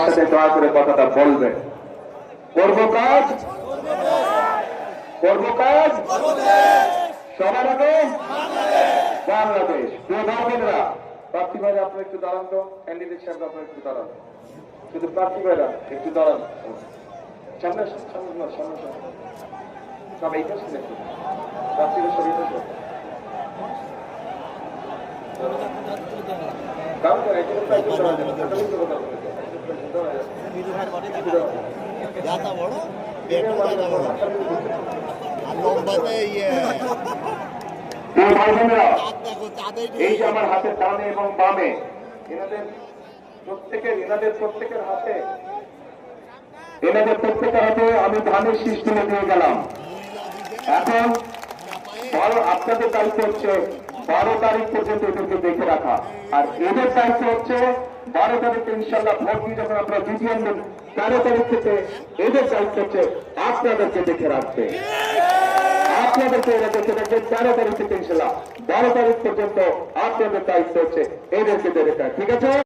সাথে দয়া করে কথাটা বলবেন। করবো কাজ, করবো কাজ, সবার আগে বাংলাদেশ। প্রিয় ভাই বোনেরা, প্রার্থী ভাইরা আপনারা একটু দাঁড়ান তো, ক্যান্ডিডেট সাহেব আপনারা একটু দাঁড়ান, শুধু প্রার্থী ভাইরা একটু দাঁড়ান, সামনে সামনে সামনে সব এই পাশে দেখুন, প্রার্থীদের সব এই পাশে কারণ একজন এই যে আমার হাতে ডানে এবং বামে এনাদের প্রত্যেকের হাতে আমি ধানের শীষ তুলে দিয়ে গেলাম। এখন আপনাদের দায়িত্ব হচ্ছে 12 তারিখ পর্যন্ত এদেরকে দেখে রাখা, আর এদের দায়িত্ব হচ্ছে 12 তারিখে ইনশাল্লাহ ভোট দিয়ে যখন আপনারা জিতিয়ে আনবেন 13 তারিখ থেকে এদের দায়িত্ব হচ্ছে আপনাদেরকে দেখে রাখবে, আপনাদেরকে এরা দেখে রাখবে 13 তারিখ থেকে ইনশাল্লাহ 12 তারিখ পর্যন্ত আপনাদের দায়িত্ব হচ্ছে এদেরকে দেখে রাখা। ঠিক আছে?